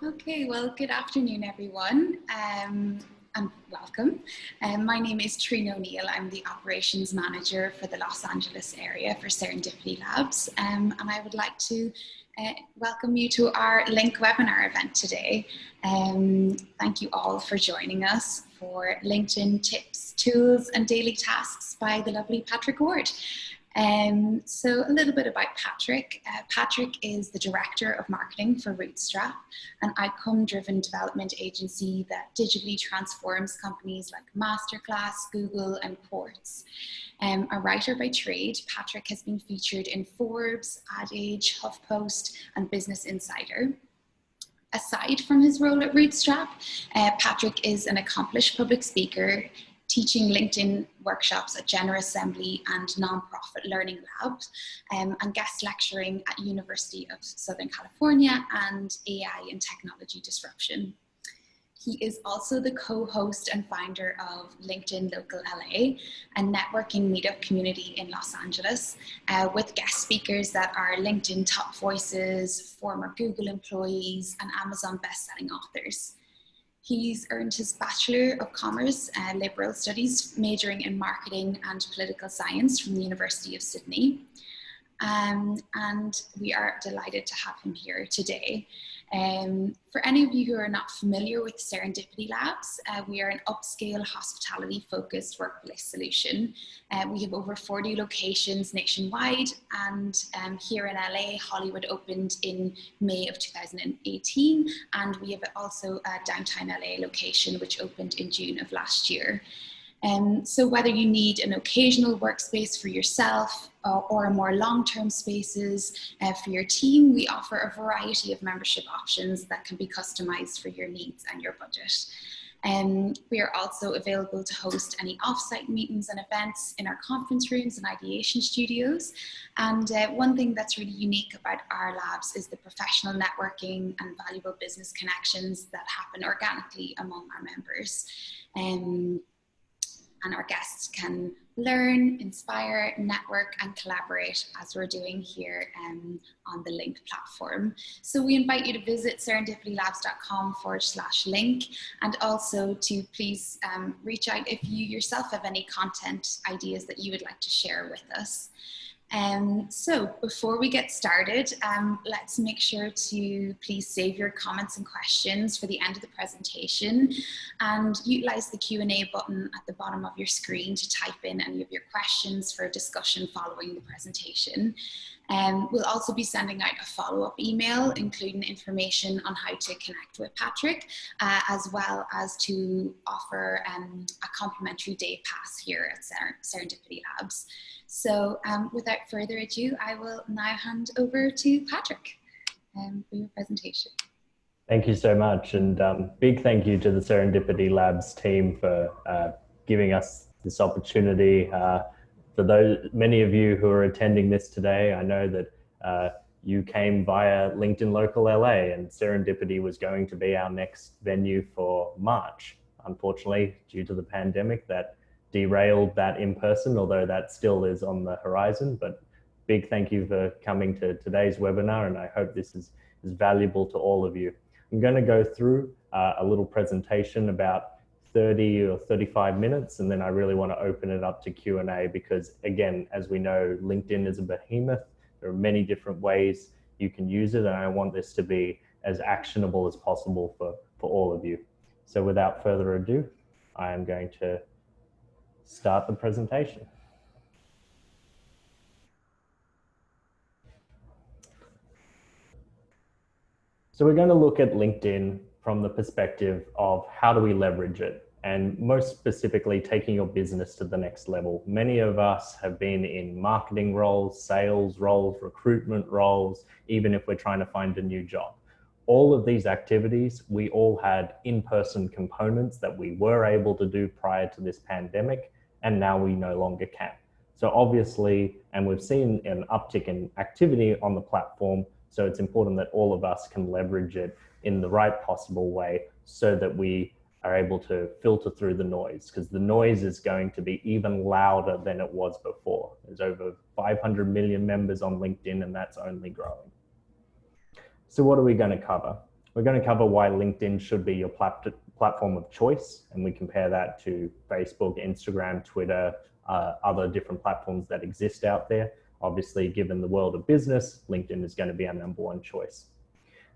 Okay, well, good afternoon, everyone, and welcome. My name is Trina O'Neill. I'm the Operations Manager for the Los Angeles area for Serendipity Labs, and I would like to welcome you to our LINC webinar event today. Thank you all for joining us for LinkedIn Tips, Tools, and Daily Tasks by the lovely Patrick Ward. So a little bit about Patrick. Patrick is the Director of Marketing for Rootstrap, an outcome-driven development agency that digitally transforms companies like Masterclass, Google, and Quartz. A writer by trade, Patrick has been featured in Forbes, Ad Age, HuffPost, and Business Insider. Aside from his role at Rootstrap, Patrick is an accomplished public speaker, teaching LinkedIn workshops at General Assembly and nonprofit learning labs, and guest lecturing at University of Southern California and AI and Technology Disruption. He is also the co-host and founder of LinkedIn Local LA, a networking meetup community in Los Angeles, with guest speakers that are LinkedIn top voices, former Google employees, and Amazon best-selling authors. He's earned his Bachelor of Commerce, Liberal Studies, majoring in Marketing and Political Science from the University of Sydney. And we are delighted to have him here today. For any of you who are not familiar with Serendipity Labs, we are an upscale hospitality-focused workplace solution. We have over 40 locations nationwide, and here in LA, Hollywood opened in May of 2018, and we have also a downtown LA location which opened in June of last year. So whether you need an occasional workspace for yourself or more long-term spaces for your team, we offer a variety of membership options that can be customized for your needs and your budget. We are also available to host any offsite meetings and events in our conference rooms and ideation studios. And one thing that's really unique about our labs is the professional networking and valuable business connections that happen organically among our members. And our guests can learn, inspire, network, and collaborate as we're doing here on the LINC platform. So we invite you to visit serendipitylabs.com/link, and also to please reach out if you yourself have any content ideas that you would like to share with us. So before we get started, let's make sure to please save your comments and questions for the end of the presentation, and utilize the Q&A button at the bottom of your screen to type in any of your questions for discussion following the presentation. We'll also be sending out a follow-up email, including information on how to connect with Patrick, as well as to offer a complimentary day pass here at Serendipity Labs. So without further ado, I will now hand over to Patrick for your presentation. Thank you so much, and big thank you to the Serendipity Labs team for giving us this opportunity. For many of you who are attending this today, I know that you came via LinkedIn Local LA, and Serendipity was going to be our next venue for March. Unfortunately, due to the pandemic, that derailed that in person, although that still is on the horizon. But big thank you for coming to today's webinar, and I hope this is valuable to all of you. I'm going to go through a little presentation about 30 or 35 minutes, and then I really want to open it up to Q&A because, again, as we know, LinkedIn is a behemoth. There are many different ways you can use it, and I want this to be as actionable as possible for all of you. So without further ado, I am going to start the presentation. So we're going to look at LinkedIn from the perspective of how do we leverage it, and most specifically taking your business to the next level. Many of us have been in marketing roles, sales roles, recruitment roles, even if we're trying to find a new job. All of these activities, we all had in-person components that we were able to do prior to this pandemic, and now we no longer can. So obviously, and we've seen an uptick in activity on the platform, so it's important that all of us can leverage it in the right possible way so that we are able to filter through the noise, because the noise is going to be even louder than it was before. There's over 500 million members on LinkedIn, and that's only growing. So what are we going to cover? We're going to cover why LinkedIn should be your platform of choice, and we compare that to Facebook, Instagram, Twitter, other different platforms that exist out there. Obviously, given the world of business, LinkedIn is going to be our #1 choice.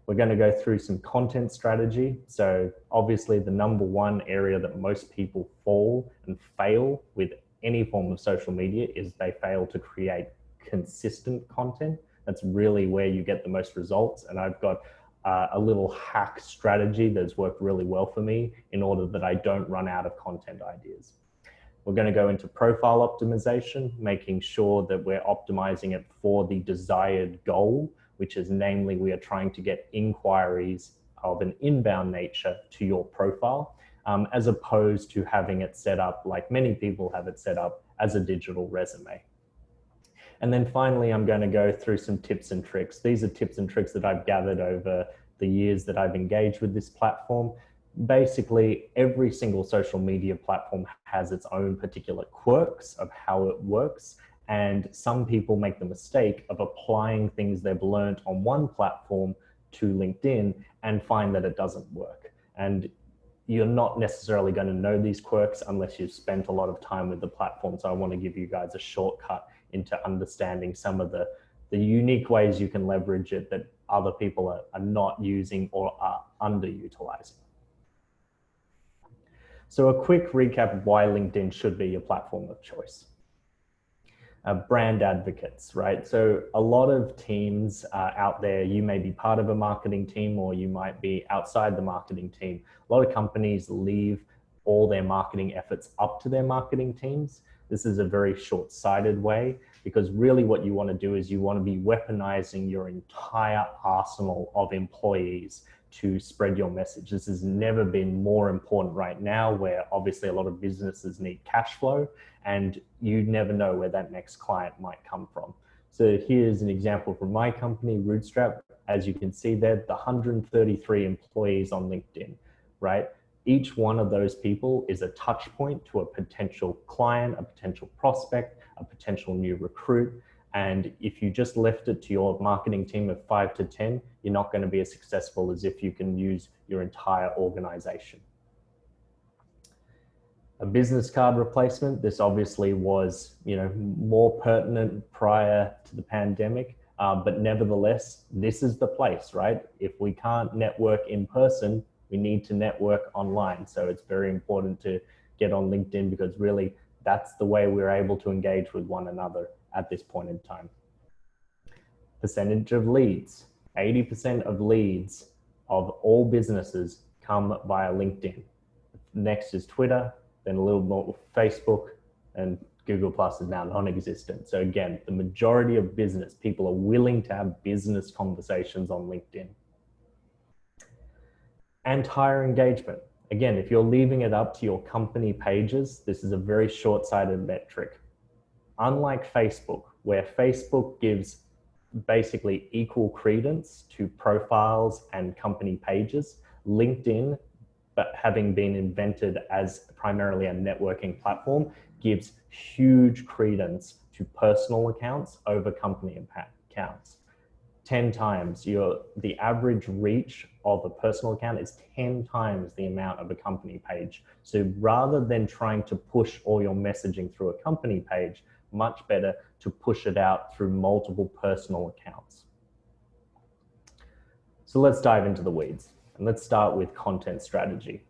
We're going to go through some content strategy. So obviously the #1 area that most people fall and fail with any form of social media is they fail to create consistent content. That's really where you get the most results. And I've got a little hack strategy that's worked really well for me in order that I don't run out of content ideas. We're going to go into profile optimization, making sure that we're optimizing it for the desired goal, which is namely we are trying to get inquiries of an inbound nature to your profile, as opposed to having it set up like many people have it set up as a digital resume. And then finally, I'm going to go through some tips and tricks. These are tips and tricks that I've gathered over the years that I've engaged with this platform. Basically, every single social media platform has its own particular quirks of how it works. And some people make the mistake of applying things they've learned on one platform to LinkedIn and find that it doesn't work. And you're not necessarily going to know these quirks unless you've spent a lot of time with the platform. So I want to give you guys a shortcut into understanding some of the unique ways you can leverage it that other people are not using or are underutilizing. So a quick recap of why LinkedIn should be your platform of choice. Brand advocates, right? So a lot of teams out there, you may be part of a marketing team or you might be outside the marketing team. A lot of companies leave all their marketing efforts up to their marketing teams. This is a very short-sighted way because really what you want to do is you want to be weaponizing your entire arsenal of employees to spread your message. This has never been more important right now, where obviously a lot of businesses need cash flow and you never know where that next client might come from. So here's an example from my company, Rootstrap. As you can see there, the 133 employees on LinkedIn, right? Each one of those people is a touch point to a potential client, a potential prospect, a potential new recruit. And if you just left it to your marketing team of 5 to 10, you're not going to be as successful as if you can use your entire organization. A business card replacement. This obviously was, more pertinent prior to the pandemic, but nevertheless, this is the place, right? If we can't network in person, we need to network online. So it's very important to get on LinkedIn because really that's the way we're able to engage with one another at this point in time. Percentage of leads. 80% of leads of all businesses come via LinkedIn. Next is Twitter, then a little more Facebook, and Google Plus is now non-existent. So again, the majority of business, people are willing to have business conversations on LinkedIn. And higher engagement. Again, if you're leaving it up to your company pages, this is a very short-sighted metric. Unlike Facebook, where Facebook gives basically equal credence to profiles and company pages, LinkedIn, but having been invented as primarily a networking platform, gives huge credence to personal accounts over company accounts. 10 times. The average reach of a personal account is 10 times the amount of a company page. So rather than trying to push all your messaging through a company page, much better to push it out through multiple personal accounts. So let's dive into the weeds and let's start with content strategy.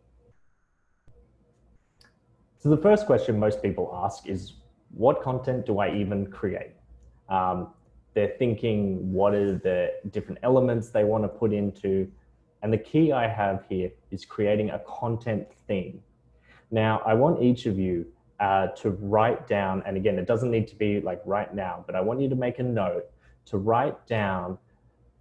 So the first question most people ask is, what content do I even create? They're thinking, what are the different elements they want to put into? And the key I have here is creating a content theme. Now, I want each of you to write down, and again, it doesn't need to be like right now, but I want you to make a note to write down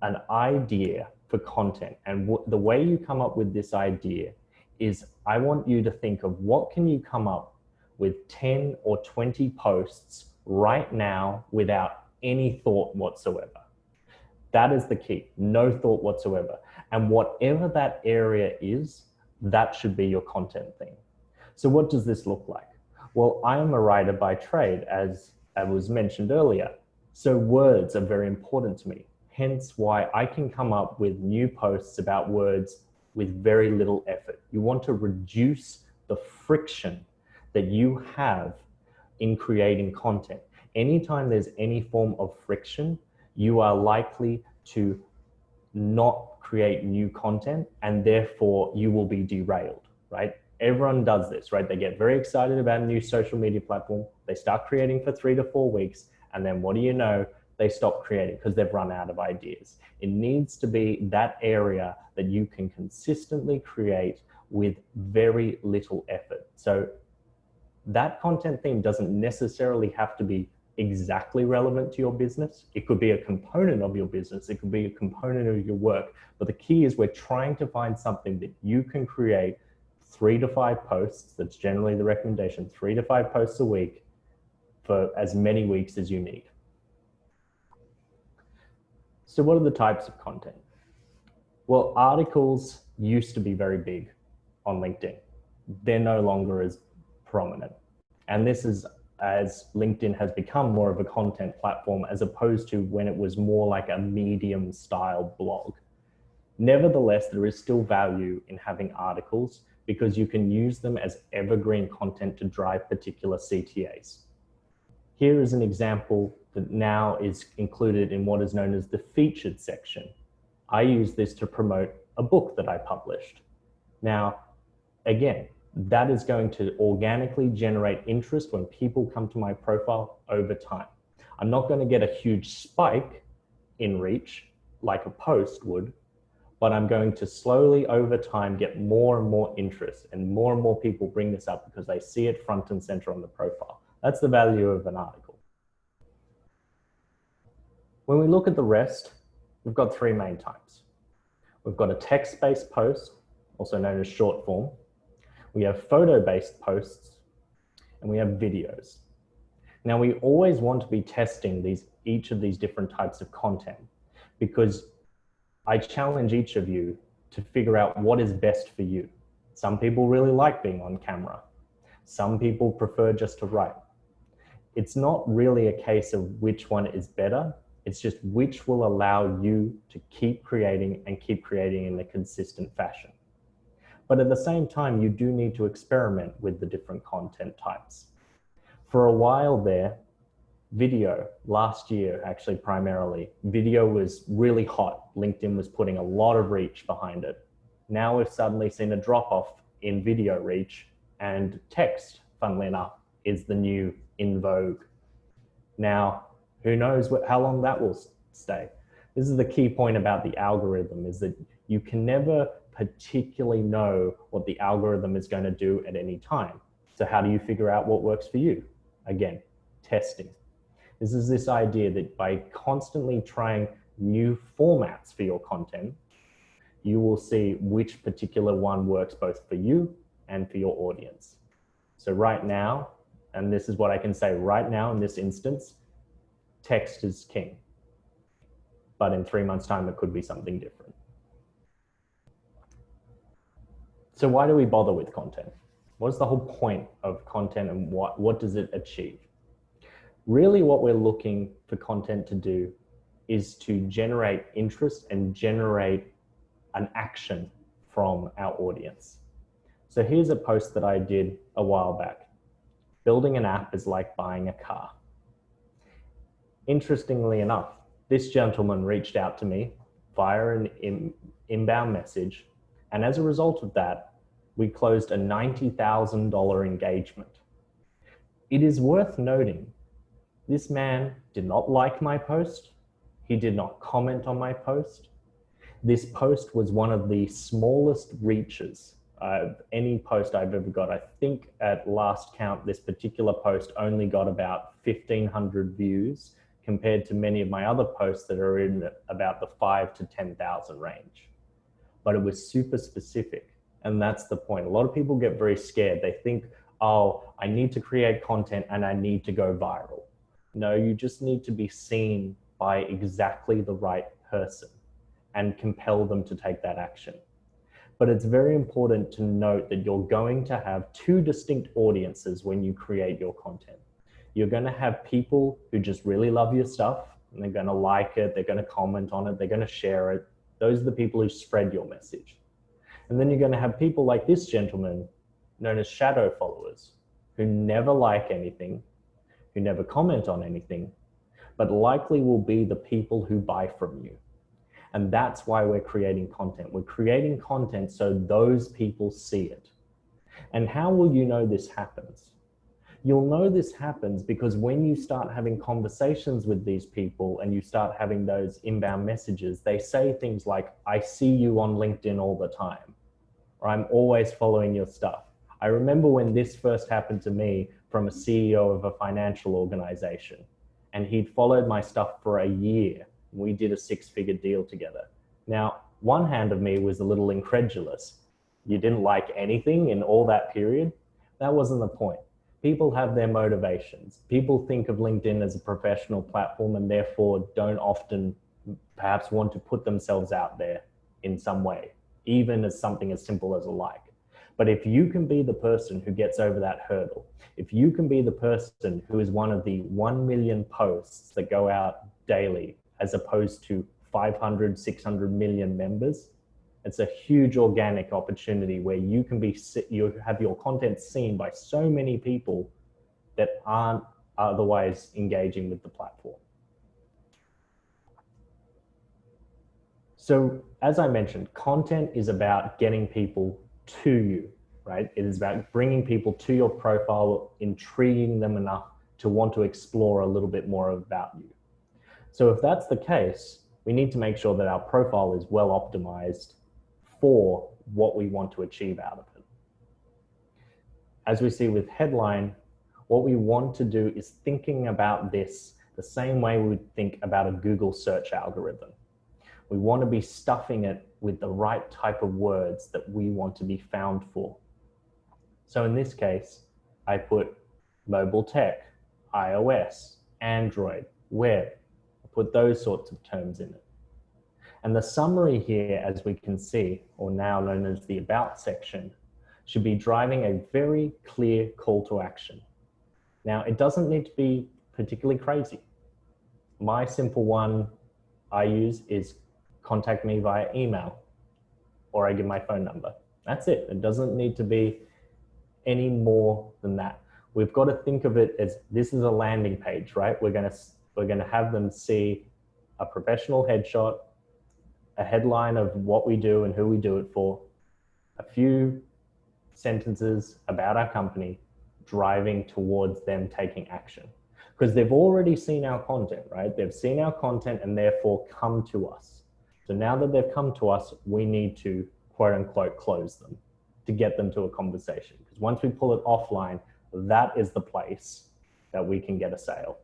an idea for content. And the way you come up with this idea is I want you to think of what can you come up with 10 or 20 posts right now without any thought whatsoever. That is the key, no thought whatsoever. And whatever that area is, that should be your content theme. So what does this look like? Well, I am a writer by trade, as I was mentioned earlier. So words are very important to me. Hence why I can come up with new posts about words with very little effort. You want to reduce the friction that you have in creating content. Anytime there's any form of friction, you are likely to not create new content, and therefore you will be derailed, right? Everyone does this, right? They get very excited about a new social media platform. They start creating for 3 to 4 weeks. And then what do you know? They stop creating because they've run out of ideas. It needs to be that area that you can consistently create with very little effort. So that content theme doesn't necessarily have to be exactly relevant to your business. It could be a component of your business. It could be a component of your work. But the key is we're trying to find something that you can create 3 to 5 posts. That's generally the recommendation, 3 to 5 posts a week for as many weeks as you need. So what are the types of content? Well, articles used to be very big on LinkedIn. They're no longer as prominent. And this is as LinkedIn has become more of a content platform as opposed to when it was more like a medium style blog. Nevertheless, there is still value in having articles because you can use them as evergreen content to drive particular CTAs. Here is an example that now is included in what is known as the featured section. I use this to promote a book that I published. Now, again, that is going to organically generate interest when people come to my profile over time. I'm not going to get a huge spike in reach like a post would, but I'm going to slowly over time get more and more interest, and more people bring this up because they see it front and center on the profile. That's the value of an article. When we look at the rest, we've got 3 main types. We've got a text-based post, also known as short form. We have photo-based posts, and we have videos. Now, we always want to be testing each of these different types of content because I challenge each of you to figure out what is best for you. Some people really like being on camera. Some people prefer just to write. It's not really a case of which one is better. It's just which will allow you to keep creating and keep creating in a consistent fashion. But at the same time, you do need to experiment with the different content types. For a while there, video, last year actually primarily, video was really hot. LinkedIn was putting a lot of reach behind it. Now we've suddenly seen a drop off in video reach, and text, funnily enough, is the new in vogue. Now, who knows how long that will stay? This is the key point about the algorithm, is that you can never particularly know what the algorithm is going to do at any time. So how do you figure out what works for you? Again, testing. This is this idea that by constantly trying new formats for your content, you will see which particular one works both for you and for your audience. So right now, and this is what I can say right now in this instance, text is king. But in 3 months' time, it could be something different. So why do we bother with content? What's the whole point of content, and what does it achieve? Really what we're looking for content to do is to generate interest and generate an action from our audience. So here's a post that I did a while back. Building an app is like buying a car. Interestingly enough, this gentleman reached out to me via an inbound message, and as a result of that, we closed a $90,000 engagement. It is worth noting, this man did not like my post. He did not comment on my post. This post was one of the smallest reaches of any post I've ever got. I think at last count, this particular post only got about 1,500 views compared to many of my other posts that are in about the 5,000 to 10,000 range. But it was super specific. And that's the point. A lot of people get very scared. They think, oh, I need to create content and I need to go viral. No, you just need to be seen by exactly the right person and compel them to take that action. But it's very important to note that you're going to have 2 distinct audiences when you create your content. You're going to have people who just really love your stuff, and they're going to like it, they're going to comment on it, they're going to share it. Those are the people who spread your message. And then you're going to have people like this gentleman, known as shadow followers, who never like anything, who never comment on anything, but likely will be the people who buy from you. And that's why we're creating content. We're creating content so those people see it. And how will you know this happens? You'll know this happens because when you start having conversations with these people and you start having those inbound messages, they say things like, I see you on LinkedIn all the time, or I'm always following your stuff. I remember when this first happened to me from a CEO of a financial organization, and he'd followed my stuff for a year. We did a 6-figure deal together. Now, one hand of me was a little incredulous. You didn't like anything in all that period? That wasn't the point. People have their motivations. People think of LinkedIn as a professional platform and therefore don't often perhaps want to put themselves out there in some way, even as something as simple as a like. But if you can be the person who gets over that hurdle, if you can be the person who is one of the 1 million posts that go out daily, as opposed to 500, 600 million members, it's a huge organic opportunity where you can you have your content seen by so many people that aren't otherwise engaging with the platform. So as I mentioned, content is about getting people to you, right? It is about bringing people to your profile, intriguing them enough to want to explore a little bit more about you. So if that's the case, we need to make sure that our profile is well optimized for what we want to achieve out of it. As we see with headline, what we want to do is thinking about this the same way we would think about a Google search algorithm. We want to be stuffing it with the right type of words that we want to be found for. So in this case, I put mobile tech, iOS, Android, web. I put those sorts of terms in it. And the summary here, as we can see, or now known as the About section, should be driving a very clear call to action. Now, it doesn't need to be particularly crazy. My simple one I use is contact me via email, or I give my phone number. That's it. It doesn't need to be any more than that. We've got to think of it as this is a landing page, right? We're going to have them see a professional headshot, a headline of what we do and who we do it for, a few sentences about our company, driving towards them taking action. Because they've already seen our content, right? They've seen our content and therefore come to us. So now that they've come to us, we need to quote unquote close them to get them to a conversation. Because once we pull it offline, that is the place that we can get a sale.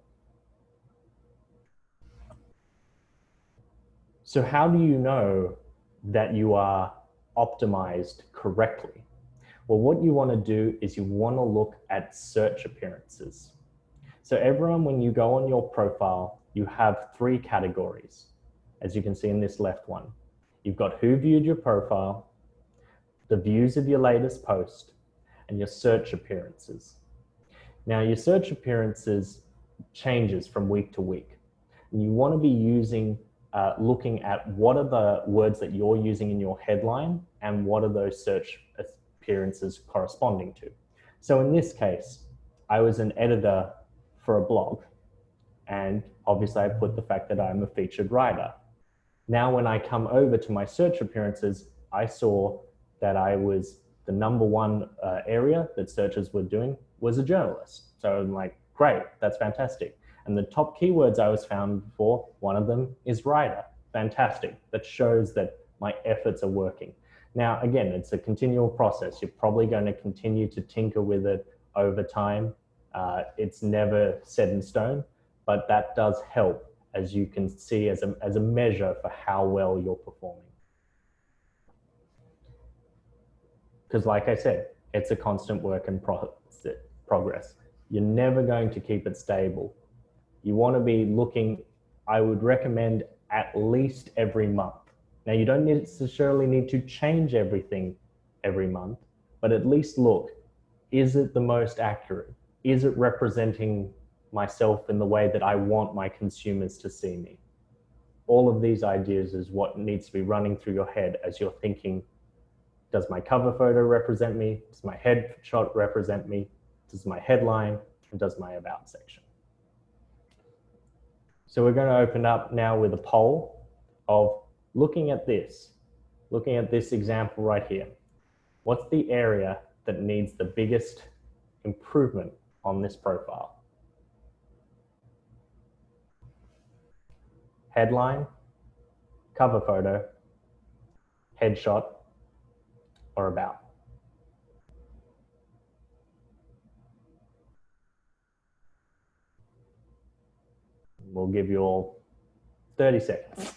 So how do you know that you are optimized correctly? Well, what you want to do is you want to look at search appearances. So everyone, when you go on your profile, you have 3 categories, as you can see in this left one. You've got who viewed your profile, the views of your latest post, and your search appearances. Now, your search appearances changes from week to week. And you want to be looking at what are the words that you're using in your headline and what are those search appearances corresponding to. So in this case, I was an editor for a blog, and obviously I put the fact that I'm a featured writer. Now when I come over to my search appearances, I saw that I was the #1 area that searchers were doing was a journalist. So I'm like, great, that's fantastic. And the top keywords I was found for, one of them is writer. Fantastic. That shows that my efforts are working. Now, again, it's a continual process. You're probably going to continue to tinker with it over time. It's never set in stone, but that does help, as you can see, as a measure for how well you're performing. Because like I said, it's a constant work in progress. You're never going to keep it stable. You want to be looking, I would recommend at least every month. Now, you don't necessarily need to change everything every month, but at least look, is it the most accurate? Is it representing myself in the way that I want my consumers to see me. All of these ideas is what needs to be running through your head as you're thinking, does my cover photo represent me? Does my headshot represent me? Does my headline? And does my about section? So we're going to open up now with a poll of looking at this example right here. What's the area that needs the biggest improvement on this profile? Headline, cover photo, headshot, or about? We'll give you all 30 seconds.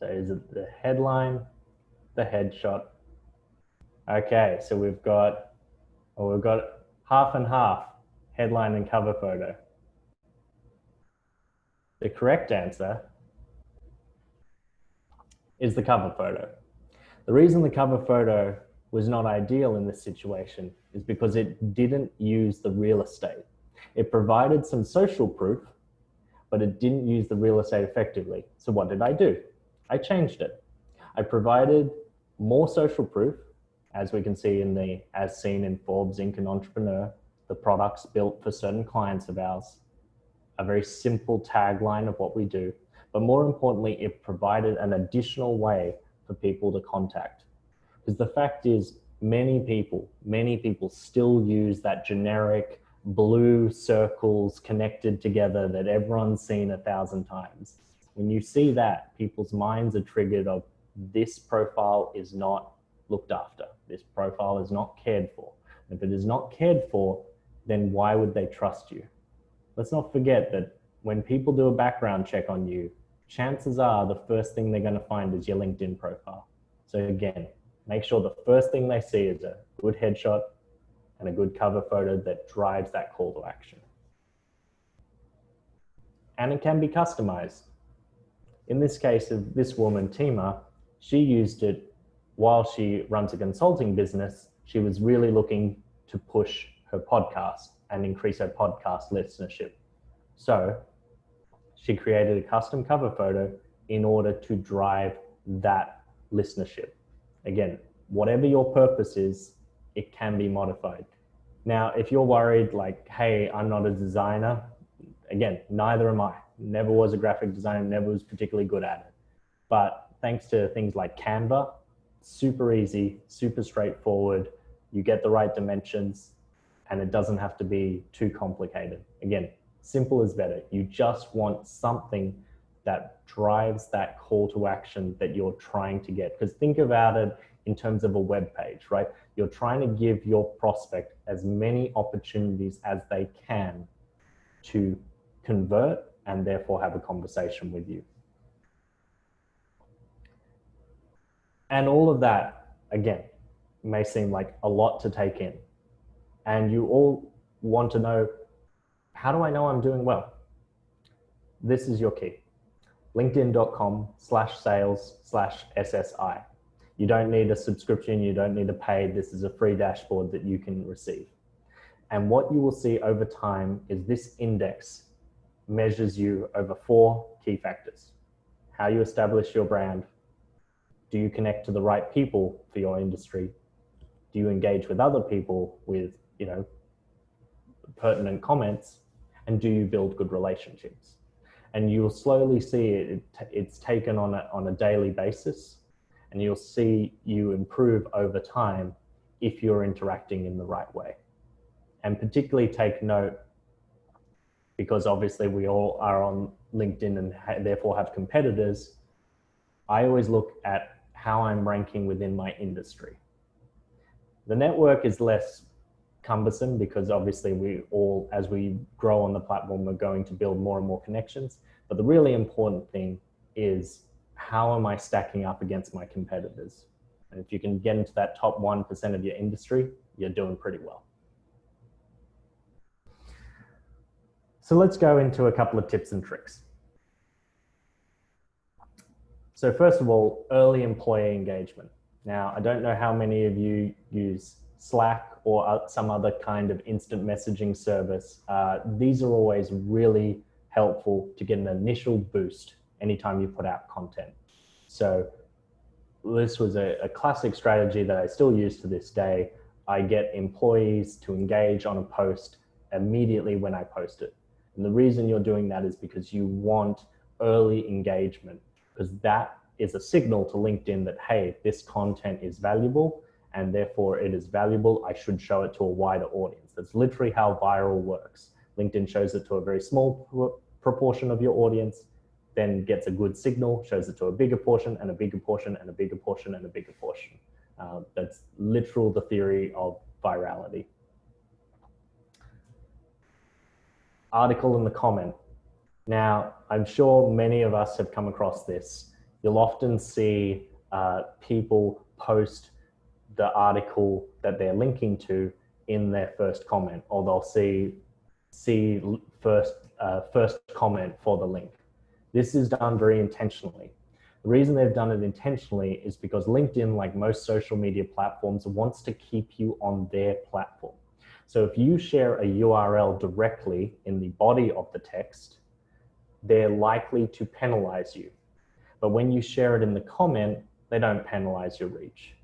So is it the headline, the headshot? Okay, so we've got half and half, headline and cover photo. The correct answer is the cover photo. The reason the cover photo was not ideal in this situation is because it didn't use the real estate. It provided some social proof, but it didn't use the real estate effectively. So what did I do? I changed it. I provided more social proof, as we can see in the, as seen in Forbes Inc. and Entrepreneur, the products built for certain clients of ours, a very simple tagline of what we do, but more importantly, it provided an additional way for people to contact. Because the fact is, many people still use that generic blue circles connected together that everyone's seen 1,000 times. When you see that, people's minds are triggered of, this profile is not looked after. This profile is not cared for. If it is not cared for, then why would they trust you? Let's not forget that when people do a background check on you, chances are the first thing they're going to find is your LinkedIn profile. So again, make sure the first thing they see is a good headshot and a good cover photo that drives that call to action. And it can be customized. In this case of this woman, Tima, she used it while she runs a consulting business. She was really looking to push her podcast and increase her podcast listenership. So she created a custom cover photo in order to drive that listenership. Again, whatever your purpose is, it can be modified. Now, if you're worried like, hey, I'm not a designer, again, neither am I. Never was a graphic designer, never was particularly good at it. But thanks to things like Canva, super easy, super straightforward. You get the right dimensions and it doesn't have to be too complicated. Again, simple is better. You just want something that drives that call to action that you're trying to get. Because think about it in terms of a web page, right? You're trying to give your prospect as many opportunities as they can to convert and therefore have a conversation with you. And all of that, again, may seem like a lot to take in. And you all want to know, how do I know I'm doing well? This is your key. LinkedIn.com/sales/SSI. You don't need a subscription. You don't need to pay. This is a free dashboard that you can receive. And what you will see over time is this index measures you over 4 key factors. How you establish your brand. Do you connect to the right people for your industry? Do you engage with other people with, pertinent comments? And do you build good relationships? And you'll slowly see it's taken on a daily basis, and you'll see you improve over time if you're interacting in the right way. And particularly take note, because obviously we all are on LinkedIn and therefore have competitors, I always look at how I'm ranking within my industry. The network is less cumbersome because obviously we all, as we grow on the platform, we're going to build more and more connections. But the really important thing is, how am I stacking up against my competitors? And if you can get into that top 1% of your industry, you're doing pretty well. So let's go into a couple of tips and tricks. So first of all, early employee engagement. Now, I don't know how many of you use Slack or some other kind of instant messaging service. These are always really helpful to get an initial boost anytime you put out content. So this was a classic strategy that I still use to this day. I get employees to engage on a post immediately when I post it. And the reason you're doing that is because you want early engagement, because that is a signal to LinkedIn that, hey, this content is valuable, and therefore it is valuable. I should show it to a wider audience. That's literally how viral works. LinkedIn shows it to a very small proportion of your audience, then gets a good signal, shows it to a bigger portion and a bigger portion and a bigger portion and a bigger portion. That's literal the theory of virality. Article in the comment. Now, I'm sure many of us have come across this. You'll often see people post the article that they're linking to in their first comment, or they'll see first comment for the link. This is done very intentionally. The reason they've done it intentionally is because LinkedIn, like most social media platforms, wants to keep you on their platform. So if you share a URL directly in the body of the text, they're likely to penalize you. But when you share it in the comment, they don't penalize your reach.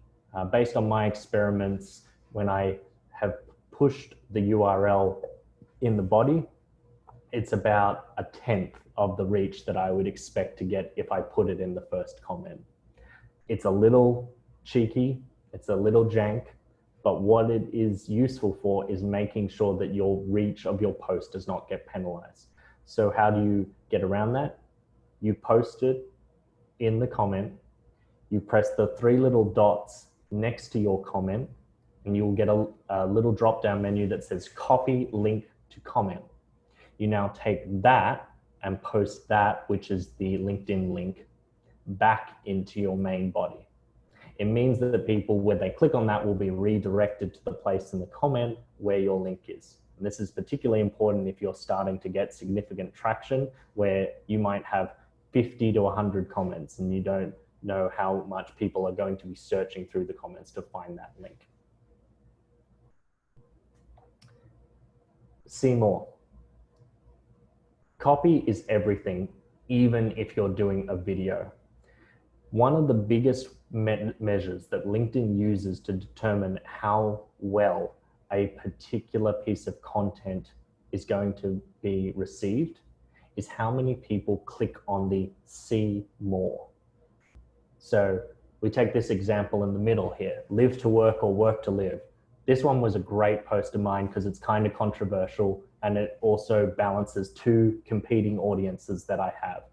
Based on my experiments, when I have pushed the URL in the body, it's about 1/10 of the reach that I would expect to get if I put it in the first comment. It's a little cheeky, it's a little jank, but what it is useful for is making sure that your reach of your post does not get penalized. So how do you get around that? You post it in the comment, you press the 3 little dots next to your comment, and you'll get a little drop-down menu that says copy link to comment. You now take that and post that, which is the LinkedIn link, back into your main body. It means that the people, when they click on that, will be redirected to the place in the comment where your link is. And this is particularly important if you're starting to get significant traction, where you might have 50 to 100 comments and you don't know how much people are going to be searching through the comments to find that link. See more. Copy is everything, even if you're doing a video. One of the biggest measures that LinkedIn uses to determine how well a particular piece of content is going to be received is how many people click on the see more. So we take this example in the middle here, live to work or work to live. This one was a great post of mine because it's kind of controversial, and it also balances 2 competing audiences that I have.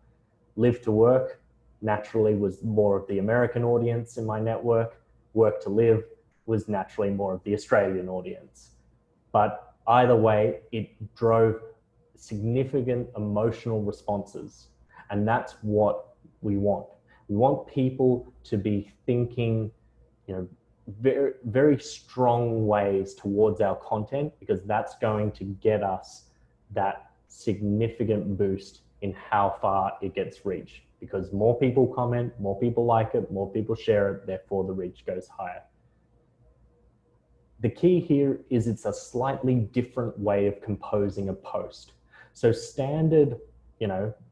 Live to work naturally was more of the American audience in my network. Work to live was naturally more of the Australian audience. But either way, it drove significant emotional responses. And that's what we want. We want people to be thinking, very, very strong ways towards our content, because that's going to get us that significant boost in how far it gets reached. Because more people comment, more people like it, more people share it, therefore the reach goes higher. The key here is it's a slightly different way of composing a post. So standard,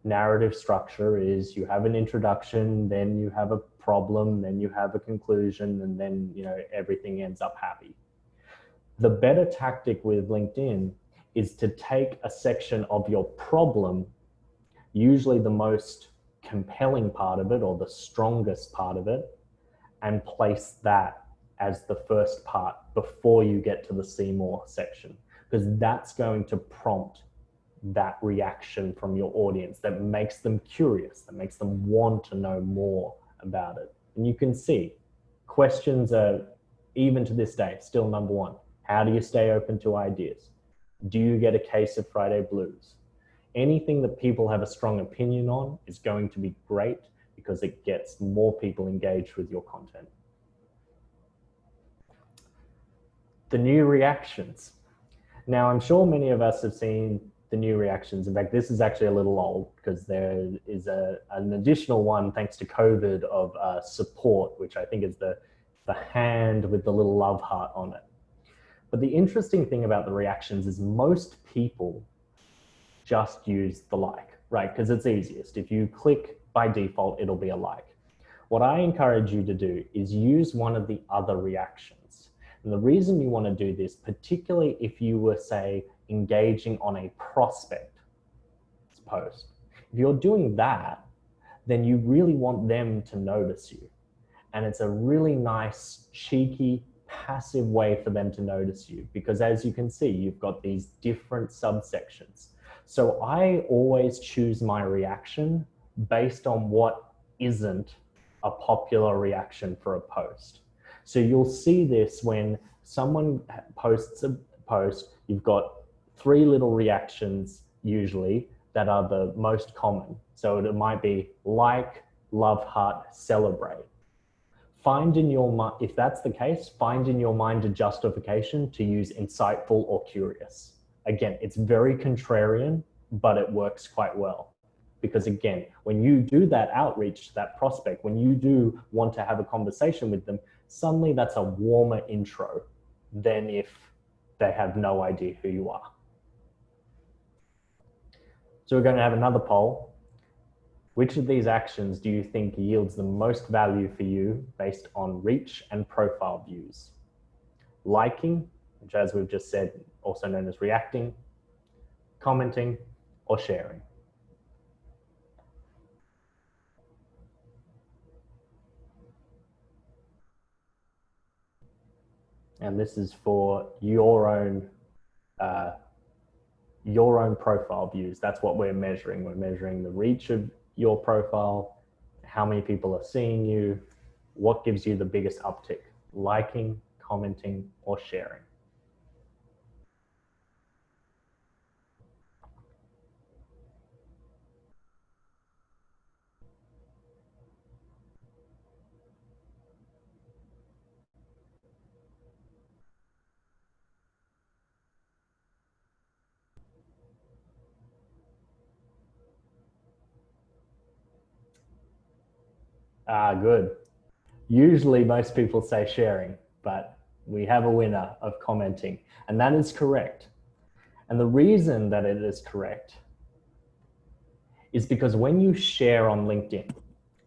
narrative structure is you have an introduction, then you have a problem, then you have a conclusion, and then, everything ends up happy. The better tactic with LinkedIn is to take a section of your problem, usually the most compelling part of it or the strongest part of it, and place that as the first part before you get to the see more section, because that's going to prompt that reaction from your audience that makes them curious, that makes them want to know more about it. And you can see questions are, even to this day, still number 1. How do you stay open to ideas? Do you get a case of Friday blues? Anything that people have a strong opinion on is going to be great because it gets more people engaged with your content. The new reactions. Now, I'm sure many of us have seen the new reactions. In fact, this is actually a little old because there is an additional one thanks to COVID of support, which I think is the hand with the little love heart on it. But the interesting thing about the reactions is most people just use the like, right? Because it's easiest. If you click by default, it'll be a like. What I encourage you to do is use one of the other reactions. And the reason you want to do this, particularly if you were, say, engaging on a prospect post, if you're doing that, then you really want them to notice you. And it's a really nice, cheeky, passive way for them to notice you, because as you can see, you've got these different subsections. So I always choose my reaction based on what isn't a popular reaction for a post. So you'll see this when someone posts a post, you've got 3 little reactions usually that are the most common. So it might be like, love heart, celebrate. Find in your mind, if that's the case, find in your mind a justification to use insightful or curious. Again, it's very contrarian, but it works quite well. Because again, when you do that outreach to that prospect, when you do want to have a conversation with them, suddenly that's a warmer intro than if they have no idea who you are. So we're going to have another poll. Which of these actions do you think yields the most value for you based on reach and profile views? Liking, which as we've just said, also known as reacting, commenting, or sharing. And this is for your own profile views. That's what we're measuring. We're measuring the reach of your profile, how many people are seeing you, what gives you the biggest uptick, liking, commenting, or sharing. Good. Usually most people say sharing, but we have a winner of commenting, and that is correct. And the reason that it is correct is because when you share on LinkedIn,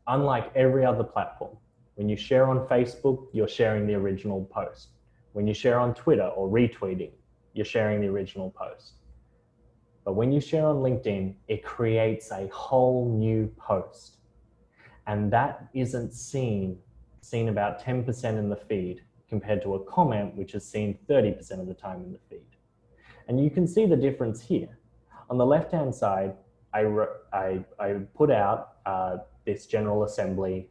unlike every other platform, when you share on Facebook, you're sharing the original post. When you share on Twitter or retweeting, you're sharing the original post. But when you share on LinkedIn, it creates a whole new post. And that isn't seen about 10% in the feed compared to a comment, which is seen 30% of the time in the feed. And you can see the difference here. On the left-hand side, I put out this General Assembly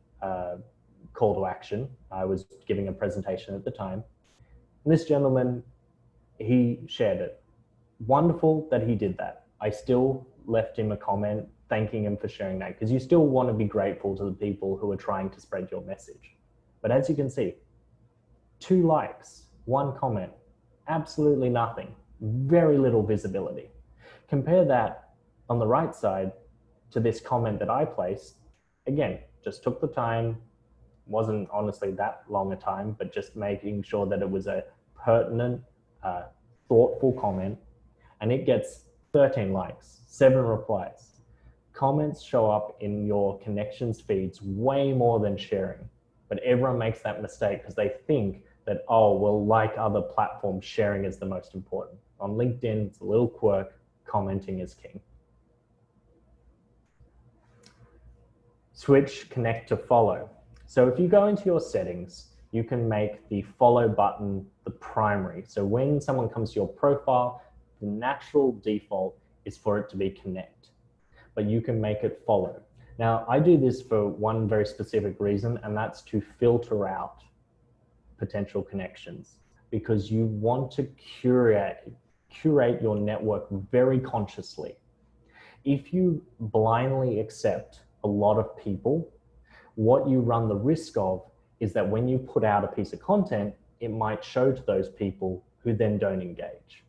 call to action. I was giving a presentation at the time. And this gentleman, he shared it. Wonderful that he did that. I still left him a comment thanking him for sharing that, because you still want to be grateful to the people who are trying to spread your message. But as you can see, 2 likes, 1 comment, absolutely nothing, very little visibility. Compare that on the right side to this comment that I placed. Again, just took the time, wasn't honestly that long a time, but just making sure that it was a pertinent, thoughtful comment, and it gets 13 likes, 7 replies. Comments show up in your connections feeds way more than sharing, but everyone makes that mistake because they think that, oh, well, like other platforms, sharing is the most important. On LinkedIn, it's a little quirk, commenting is king. Switch connect to follow. So if you go into your settings, you can make the follow button the primary. So when someone comes to your profile, the natural default is for it to be connect, but you can make it follow. Now, I do this for one very specific reason, and that's to filter out potential connections, because you want to curate your network very consciously. If you blindly accept a lot of people, what you run the risk of is that when you put out a piece of content, it might show to those people who then don't engage.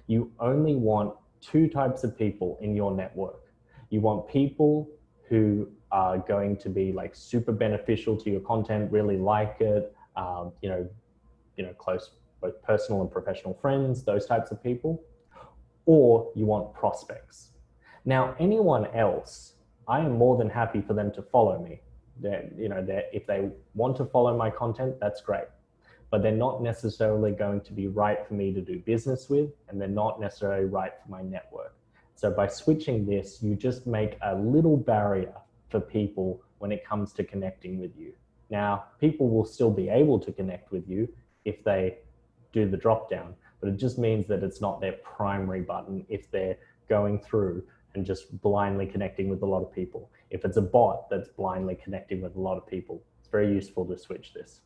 You only want two types of people in your network. You want people who are going to be like super beneficial to your content, really like it, close, both personal and professional friends, those types of people, or you want prospects. Now, anyone else, I am more than happy for them to follow me. If they want to follow my content, that's great. But they're not necessarily going to be right for me to do business with, and they're not necessarily right for my network. So by switching this, you just make a little barrier for people when it comes to connecting with you. Now, people will still be able to connect with you if they do the drop down, but it just means that it's not their primary button if they're going through and just blindly connecting with a lot of people. If it's a bot that's blindly connecting with a lot of people, it's very useful to switch this.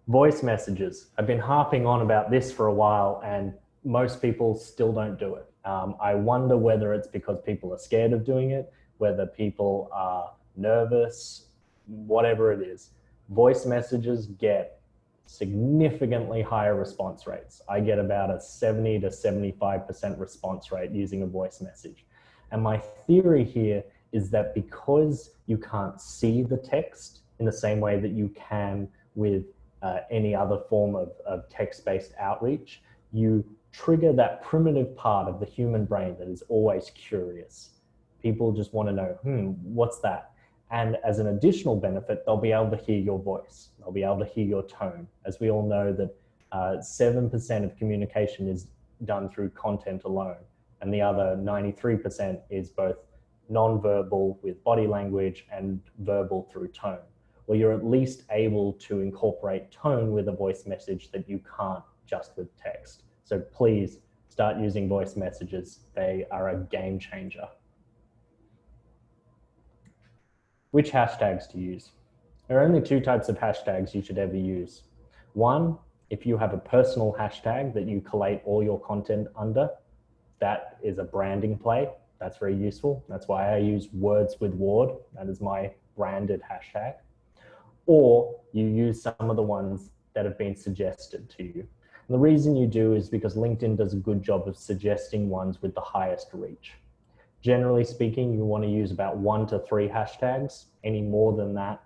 Voice messages. I've been harping on about this for a while and most people still don't do it. I wonder whether it's because people are scared of doing it, whether people are nervous, whatever it is. Voice messages get significantly higher response rates. I get about a 70 to 75% response rate using a voice message. And my theory here is that because you can't see the text in the same way that you can with any other form of text-based outreach, you trigger that primitive part of the human brain that is always curious. People just want to know, what's that? And as an additional benefit, they'll be able to hear your voice. They'll be able to hear your tone. As we all know that 7% of communication is done through content alone. And the other 93% is both non-verbal with body language and verbal through tone. Well, you're at least able to incorporate tone with a voice message that you can't just with text. So please start using voice messages. They are a game changer. Which hashtags to use? There are only two types of hashtags you should ever use. One, if you have a personal hashtag that you collate all your content under, that is a branding play. That's very useful. That's why I use Words with Ward. That is my branded hashtag. Or you use some of the ones that have been suggested to you. And the reason you do is because LinkedIn does a good job of suggesting ones with the highest reach. Generally speaking, you want to use about 1 to 3 hashtags. Any more than that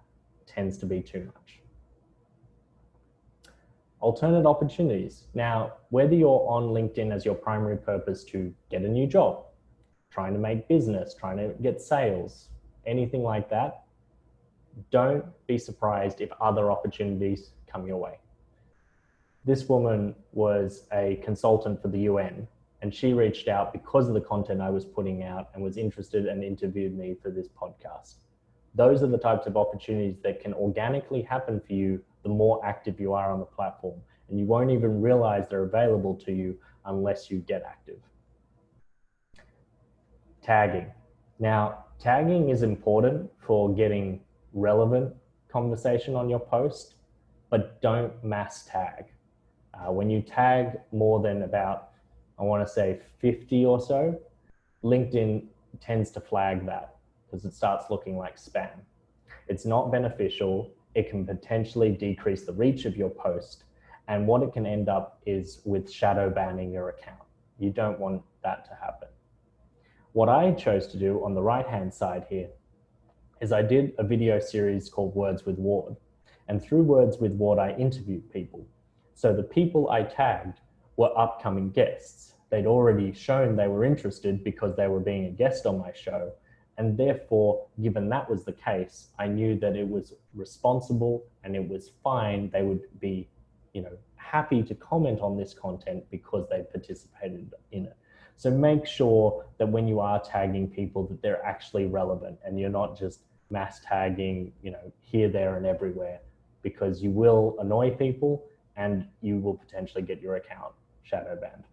tends to be too much. Alternate opportunities. Now, whether you're on LinkedIn as your primary purpose to get a new job, trying to make business, trying to get sales, anything like that, don't be surprised if other opportunities come your way. This woman was a consultant for the UN, and she reached out because of the content I was putting out and was interested and interviewed me for this podcast. Those are the types of opportunities that can organically happen for you the more active you are on the platform, and you won't even realize they're available to you unless you get active. Tagging. Now, tagging is important for getting relevant conversation on your post, but don't mass tag. When you tag more than about, I want to say 50 or so, LinkedIn tends to flag that because it starts looking like spam. It's not beneficial. It can potentially decrease the reach of your post. And what it can end up is with shadow banning your account. You don't want that to happen. What I chose to do on the right-hand side here is I did a video series called Words with Ward. And through Words with Ward, I interviewed people. So the people I tagged were upcoming guests. They'd already shown they were interested because they were being a guest on my show. And therefore, given that was the case, I knew that it was responsible and it was fine. They would be, happy to comment on this content because they participated in it. So make sure that when you are tagging people that they're actually relevant and you're not just mass tagging, here, there, and everywhere, because you will annoy people and you will potentially get your account shadow banned.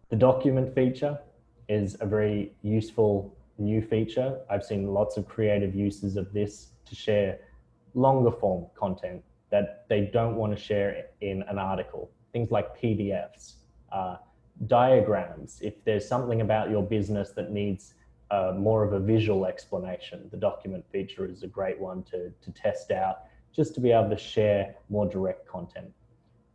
The document feature is a very useful new feature. I've seen lots of creative uses of this to share longer form content that they don't want to share in an article. Things like PDFs, diagrams. If there's something about your business that needs more of a visual explanation, the document feature is a great one to test out, just to be able to share more direct content.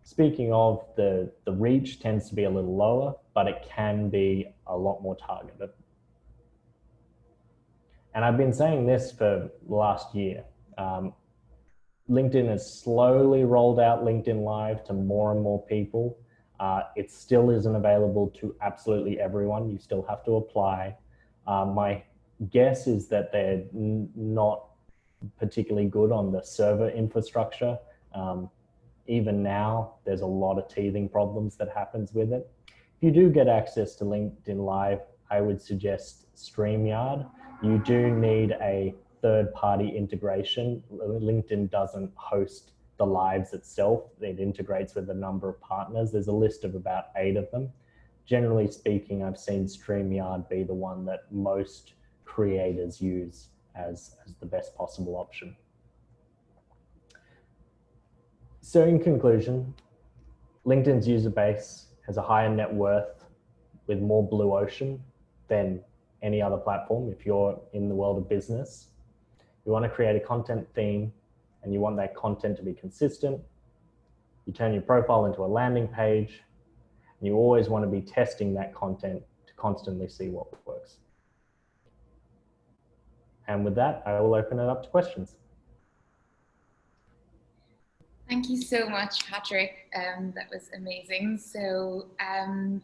speaking of, the reach tends to be a little lower, but it can be a lot more targeted. And I've been saying this for the last year. LinkedIn has slowly rolled out LinkedIn Live to more and more people. It still isn't available to absolutely everyone. You still have to apply. My guess is that they're not particularly good on the server infrastructure. Even now, there's a lot of teething problems that happens with it. If you do get access to LinkedIn Live, I would suggest StreamYard. You do need a third-party integration. LinkedIn doesn't host the lives itself. It integrates with a number of partners. There's a list of about 8 of them. Generally speaking, I've seen StreamYard be the one that most creators use as the best possible option. So in conclusion, LinkedIn's user base has a higher net worth with more blue ocean than any other platform. If you're in the world of business, you want to create a content theme and you want that content to be consistent. You turn your profile into a landing page, and you always want to be testing that content to constantly see what works. And with that, I will open it up to questions. Thank you so much, Patrick. That was amazing. So, and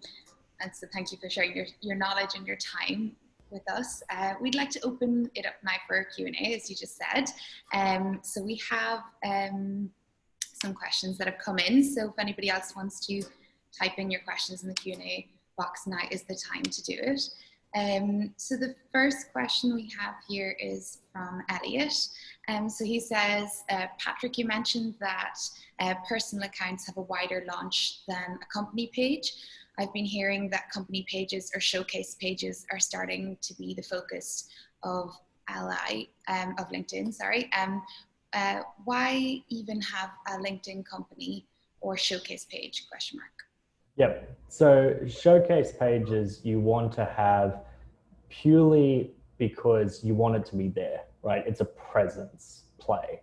so thank you for sharing your knowledge and your time with us. We'd like to open it up now for Q&A, as you just said. So we have some questions that have come in. So if anybody else wants to type in your questions in the Q&A box, now is the time to do it. So the first question we have here is from Elliot. So he says, Patrick, you mentioned that personal accounts have a wider launch than a company page. I've been hearing that company pages or showcase pages are starting to be the focus of LinkedIn, sorry. Why even have a LinkedIn company or showcase page, question mark? Yep. So showcase pages you want to have purely because you want it to be there, right? It's a presence play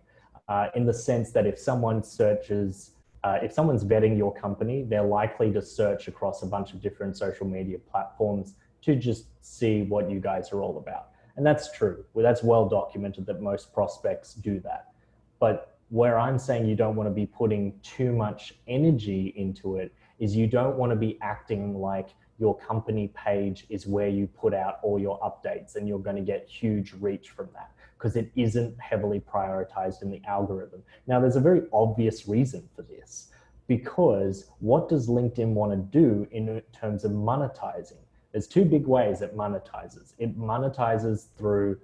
in the sense that if someone searches, if someone's vetting your company, they're likely to search across a bunch of different social media platforms to just see what you guys are all about. And that's true. Well, that's well documented that most prospects do that. But where I'm saying you don't want to be putting too much energy into it is you don't want to be acting like your company page is where you put out all your updates and you're going to get huge reach from that, because it isn't heavily prioritized in the algorithm. Now, there's a very obvious reason for this, because what does LinkedIn want to do in terms of monetizing? There's 2 big ways it monetizes. It monetizes through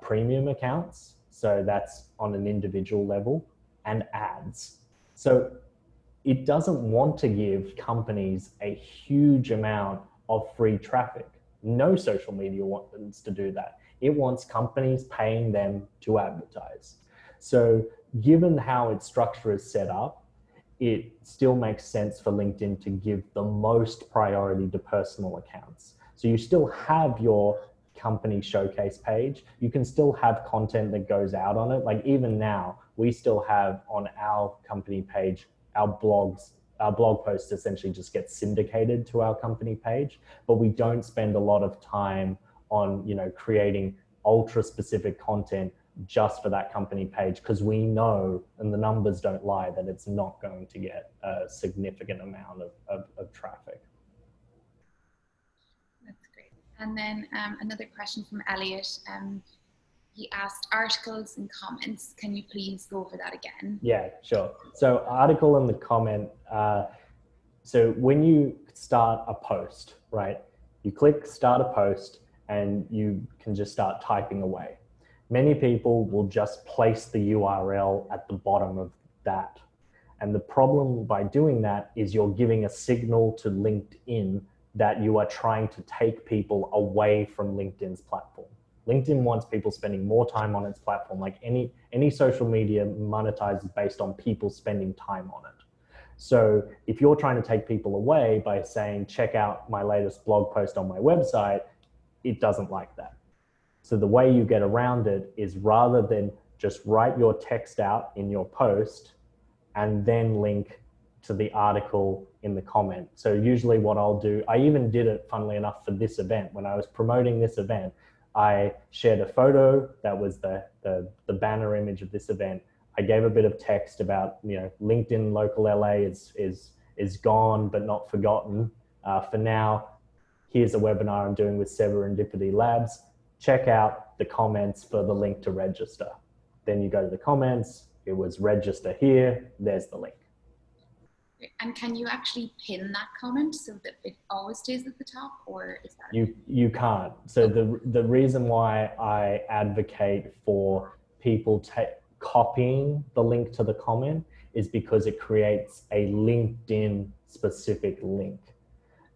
premium accounts, so that's on an individual level, and ads. So it doesn't want to give companies a huge amount of free traffic. No social media wants to do that. It wants companies paying them to advertise. So given how its structure is set up, it still makes sense for LinkedIn to give the most priority to personal accounts. So you still have your company showcase page. You can still have content that goes out on it. Like even now, we still have on our company page, our blog posts essentially just get syndicated to our company page, but we don't spend a lot of time on, creating ultra specific content just for that company page, because we know, and the numbers don't lie, that it's not going to get a significant amount of traffic. That's great. And then another question from Elliot. He asked articles and comments. Can you please go over that again? Yeah, sure. So article and the comment. So when you start a post, right, you click start a post and you can just start typing away. Many people will just place the URL at the bottom of that. And the problem by doing that is you're giving a signal to LinkedIn that you are trying to take people away from LinkedIn's platform. LinkedIn wants people spending more time on its platform. Like any social media monetizes based on people spending time on it. So if you're trying to take people away by saying, check out my latest blog post on my website, it doesn't like that. So the way you get around it is, rather than just write your text out in your post and then link to the article in the comment. So usually what I'll do, I even did it, funnily enough, for this event. When I was promoting this event, I shared a photo that was the banner image of this event. I gave a bit of text about, you know, LinkedIn local LA is gone but not forgotten. For now, here's a webinar I'm doing with Serendipity Labs. Check out the comments for the link to register. Then you go to the comments, it was register here, there's the link. And can you actually pin that comment so that it always stays at the top, or is that? You can't. So the reason why I advocate for people copying the link to the comment is because it creates a LinkedIn specific link.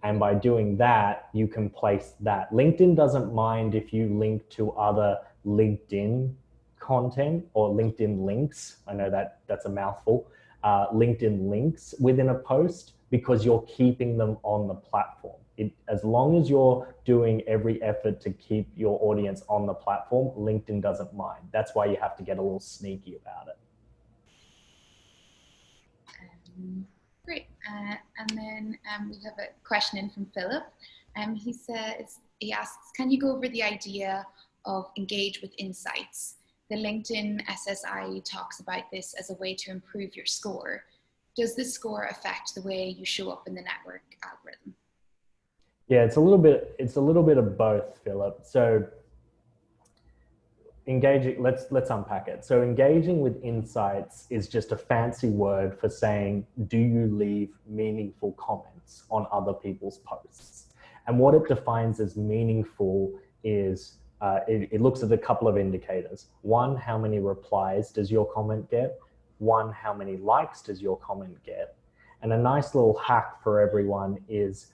And by doing that, you can place that. LinkedIn doesn't mind if you link to other LinkedIn content or LinkedIn links. I know that's a mouthful. LinkedIn links within a post, because you're keeping them on the platform. As long as you're doing every effort to keep your audience on the platform, LinkedIn doesn't mind. That's why you have to get a little sneaky about it. Great. And then we have a question in from Philip. He asks, can you go over the idea of engage with insights? The LinkedIn SSI talks about this as a way to improve your score. Does this score affect the way you show up in the network algorithm? Yeah, it's a little bit of both, Philip. So engaging, let's unpack it. So engaging with insights is just a fancy word for saying, do you leave meaningful comments on other people's posts? And what it defines as meaningful is it looks at a couple of indicators. One, how many replies does your comment get? One, how many likes does your comment get? And a nice little hack for everyone is,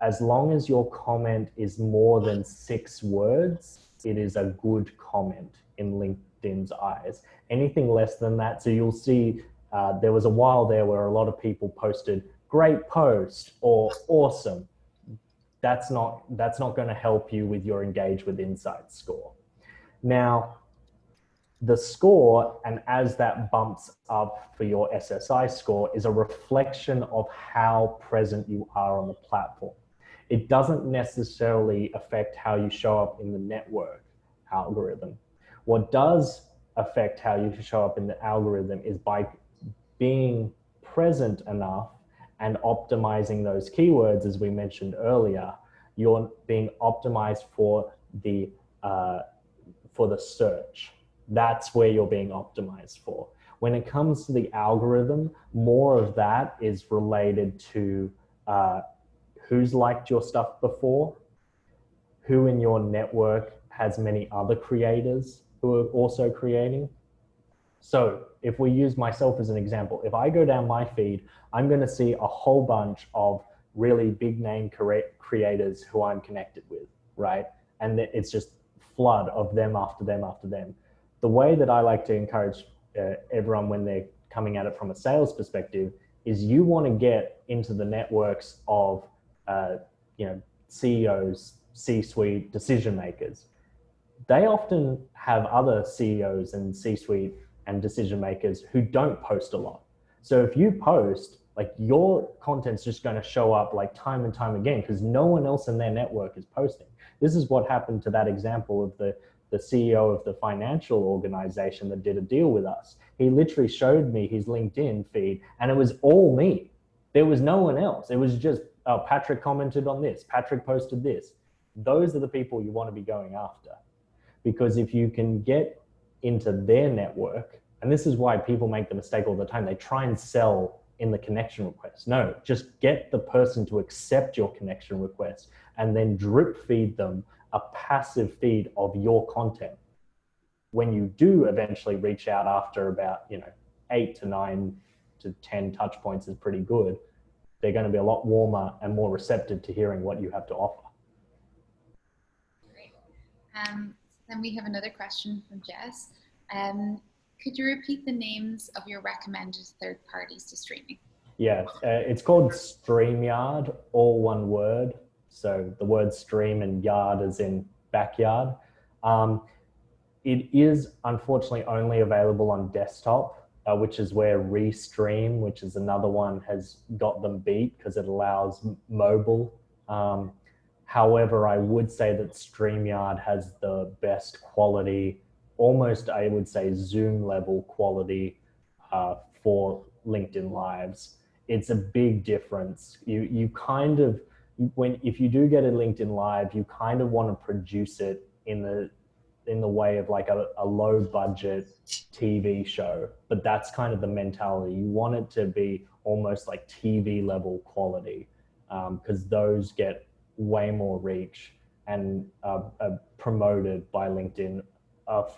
as long as your comment is more than 6 words, it is a good comment in LinkedIn's eyes. Anything less than that, so you'll see there was a while there where a lot of people posted great post or awesome. That's not going to help you with your engage with insights score. Now, the score, and as that bumps up for your SSI score, is a reflection of how present you are on the platform. It doesn't necessarily affect how you show up in the network algorithm. What does affect how you show up in the algorithm is by being present enough and optimizing those keywords, as we mentioned earlier. You're being optimized for the search. That's where you're being optimized for. When it comes to the algorithm, more of that is related to who's liked your stuff before, who in your network has many other creators who are also creating. So if we use myself as an example, if I go down my feed, I'm going to see a whole bunch of really big name creators who I'm connected with, right? And it's just flood of them after them after them. The way that I like to encourage everyone when they're coming at it from a sales perspective is you want to get into the networks of CEOs, C-suite decision makers. They often have other CEOs and C-suite and decision makers who don't post a lot. So if you post, like, your content's just going to show up like time and time again because no one else in their network is posting. This is what happened to that example of the CEO of the financial organization that did a deal with us. He literally showed me his LinkedIn feed and it was all me. There was no one else. It was just, oh, Patrick commented on this, Patrick posted this. Those are the people you want to be going after. Because if you can get into their network, and this is why people make the mistake all the time, they try and sell in the connection request. No, just get the person to accept your connection request and then drip feed them a passive feed of your content. When you do eventually reach out after about 8 to 9 to 10 touch points is pretty good, they're going to be a lot warmer and more receptive to hearing what you have to offer. Great. Then we have another question from Jess. Could you repeat the names of your recommended third parties to streaming? Yeah, it's called StreamYard, all one word. So the word stream and yard is in backyard. It is unfortunately only available on desktop. which is where Restream, which is another one, has got them beat because it allows mobile. However, I would say that StreamYard has the best quality, almost I would say Zoom level quality for LinkedIn Lives. It's a big difference. You kind of, if you do get a LinkedIn Live, you kind of want to produce it in the way of like a low budget TV show, but that's kind of the mentality. You want it to be almost like TV level quality, because those get way more reach and promoted by LinkedIn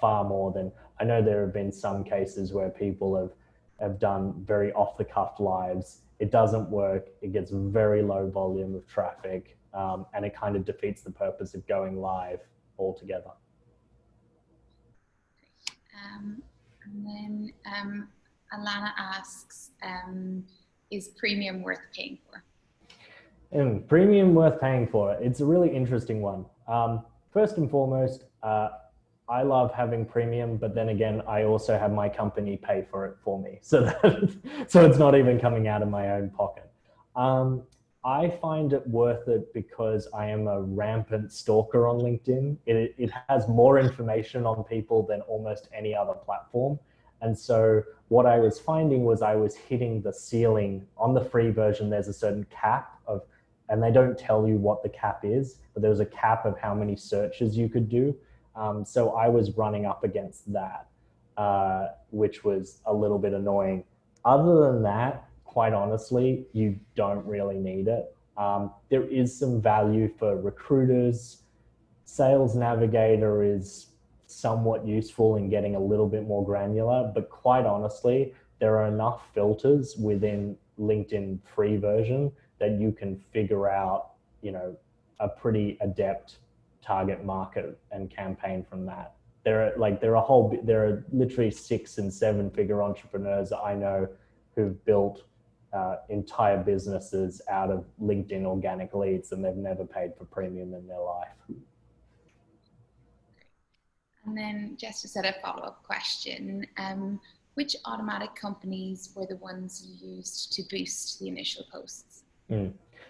far more than, I know there have been some cases where people have done very off the cuff lives. It doesn't work. It gets very low volume of traffic, and it kind of defeats the purpose of going live altogether. And then Alana asks, is premium worth paying for? Premium worth paying for? It's a really interesting one. First and foremost, I love having premium, but then again, I also have my company pay for it for me. So it's not even coming out of my own pocket. I find it worth it because I am a rampant stalker on LinkedIn. It has more information on people than almost any other platform. And so what I was finding was I was hitting the ceiling. On the free version, there's a certain cap of, and they don't tell you what the cap is, but there was a cap of how many searches you could do. So I was running up against that, which was a little bit annoying. Other than that, quite honestly, you don't really need it. There is some value for recruiters. Sales Navigator is somewhat useful in getting a little bit more granular, but quite honestly, there are enough filters within LinkedIn free version that you can figure out, a pretty adept target market and campaign from that. There are literally 6 and 7 figure entrepreneurs that I know who've built entire businesses out of LinkedIn organic leads, and they've never paid for premium in their life. And then just to set a follow-up question, which automatic companies were the ones you used to boost the initial posts?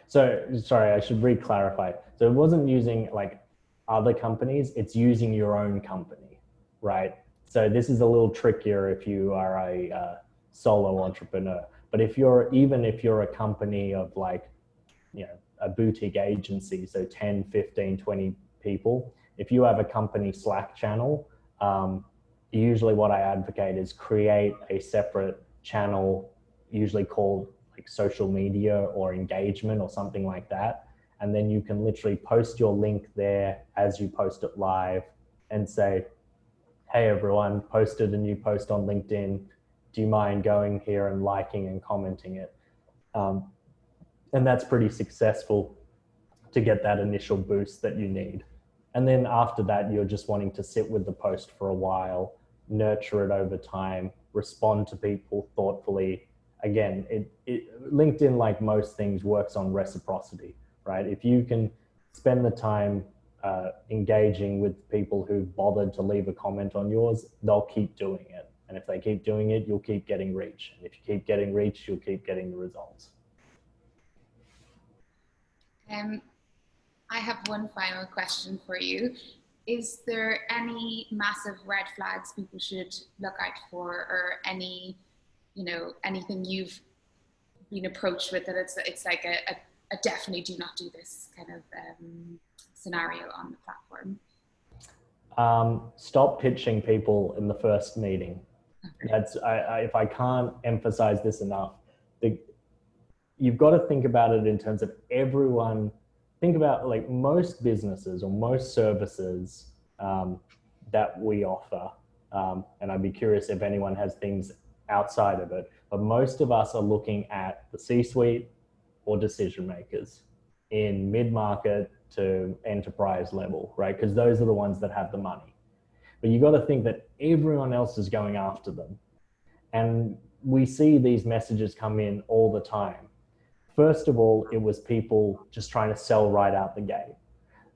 So sorry, I should re-clarify. So it wasn't using like other companies, it's using your own company, right? So this is a little trickier if you are a solo entrepreneur. But if you're a company of like, a boutique agency, so 10, 15, 20 people, if you have a company Slack channel, usually what I advocate is create a separate channel, usually called like social media or engagement or something like that. And then you can literally post your link there as you post it live and say, hey everyone, posted a new post on LinkedIn. Do you mind going here and liking and commenting it? And that's pretty successful to get that initial boost that you need. And then after that, you're just wanting to sit with the post for a while, nurture it over time, respond to people thoughtfully. Again, LinkedIn, like most things, works on reciprocity, right? If you can spend the time engaging with people who've bothered to leave a comment on yours, they'll keep doing it. And if they keep doing it, you'll keep getting reach. And if you keep getting reach, you'll keep getting the results. I have one final question for you. Is there any massive red flags people should look out for, or any, anything you've been approached with that it's like a definitely do not do this kind of scenario on the platform? Stop pitching people in the first meeting. That's if I can't emphasize this enough, you've got to think about it in terms of everyone. Think about like most businesses or most services that we offer, and I'd be curious if anyone has things outside of it, but most of us are looking at the C-suite or decision makers in mid-market to enterprise level, right? Because those are the ones that have the money. But you got to think that everyone else is going after them. And we see these messages come in all the time. First of all, it was people just trying to sell right out the gate.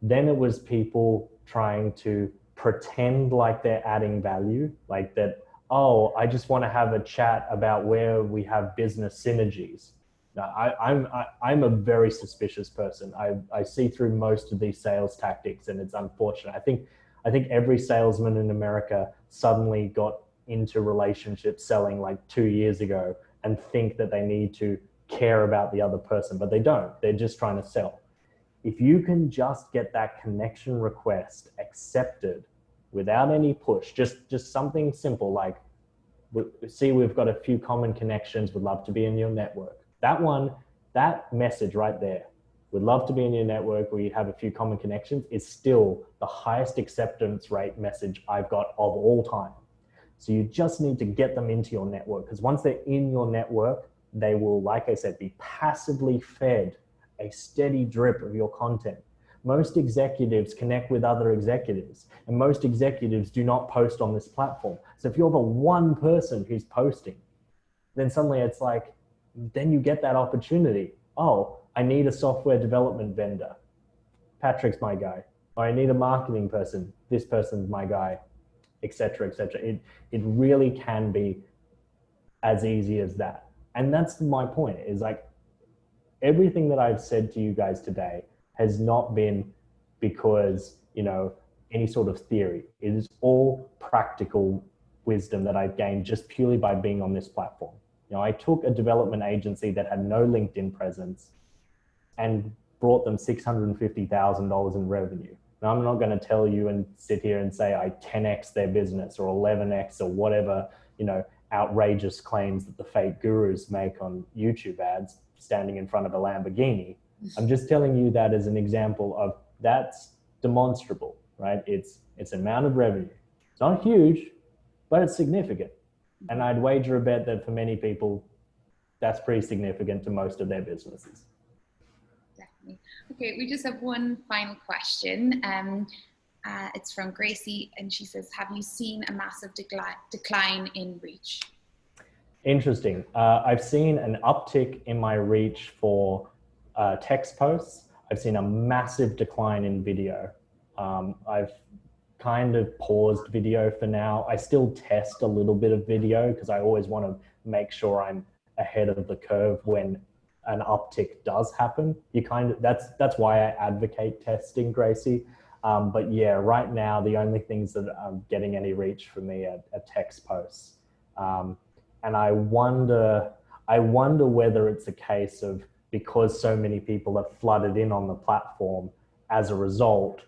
Then it was people trying to pretend like they're adding value, like that oh, I just want to have a chat about where we have business synergies. No, I'm a very suspicious person. I see through most of these sales tactics, and it's unfortunate. I think every salesman in America suddenly got into relationships selling like 2 years ago and think that they need to care about the other person, but they don't. They're just trying to sell. If you can just get that connection request accepted without any push, just something simple like, see, we've got a few common connections, would love to be in your network. That one, that message right there, would love to be in your network, we have a few common connections, is still the highest acceptance rate message I've got of all time. So you just need to get them into your network, because once they're in your network, they will, like I said, be passively fed a steady drip of your content. Most executives connect with other executives, and most executives do not post on this platform. So if you're the one person who's posting, then suddenly it's like, then you get that opportunity. Oh, I need a software development vendor. Patrick's my guy. Or I need a marketing person. This person's my guy, etc., etc. It really can be as easy as that. And that's my point, is like, everything that I've said to you guys today has not been because, any sort of theory. It is all practical wisdom that I've gained just purely by being on this platform. I took a development agency that had no LinkedIn presence and brought them $650,000 in revenue. Now, I'm not going to tell you and sit here and say I 10x their business or 11x or whatever, outrageous claims that the fake gurus make on YouTube ads standing in front of a Lamborghini. I'm just telling you that as an example of that's demonstrable, right? It's amount of revenue. It's not huge, but it's significant. And I'd wager a bet that for many people, that's pretty significant to most of their businesses. Definitely. Okay, we just have one final question. It's from Gracie, and she says, have you seen a massive decline in reach? Interesting. I've seen an uptick in my reach for text posts. I've seen a massive decline in video. I've kind of paused video for now. I still test a little bit of video because I always want to make sure I'm ahead of the curve when an uptick does happen. That's why I advocate testing, Gracie. But yeah, right now the only things that are getting any reach for me are text posts. And I wonder whether it's a case of, because so many people have flooded in on the platform, as a result,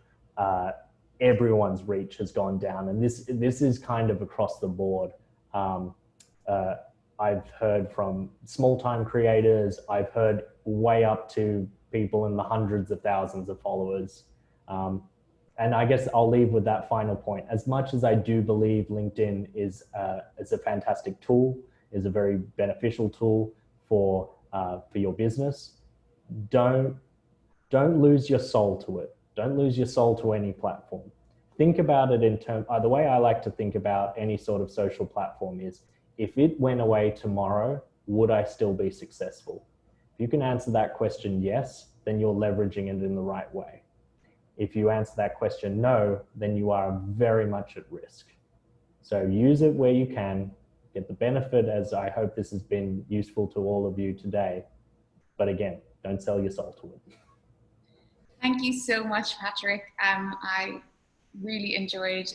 everyone's reach has gone down. And this is kind of across the board. I've heard from small-time creators. I've heard way up to people in the hundreds of thousands of followers. And I guess I'll leave with that final point. As much as I do believe LinkedIn is a fantastic tool, is a very beneficial tool for your business, don't lose your soul to it. Don't lose your soul to any platform. Think about it in terms, the way I like to think about any sort of social platform is, if it went away tomorrow, would I still be successful? If you can answer that question yes, then you're leveraging it in the right way. If you answer that question no, then you are very much at risk. So use it where you can, get the benefit, as I hope this has been useful to all of you today. But again, don't sell your soul to it. Thank you so much, Patrick. I really enjoyed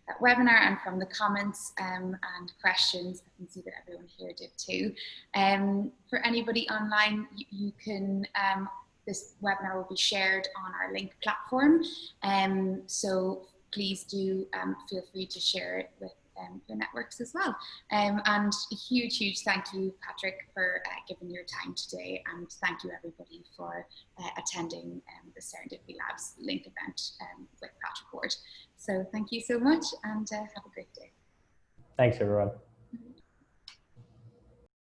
that webinar, and from the comments and questions, I can see that everyone here did too. For anybody online, you can, this webinar will be shared on our LINC platform. So please do feel free to share it with your networks as well. And a huge thank you, Patrick, for giving your time today, and thank you everybody for attending the Serendipity Labs LINC event with Patrick Ward. So thank you so much, and have a great day. Thanks everyone.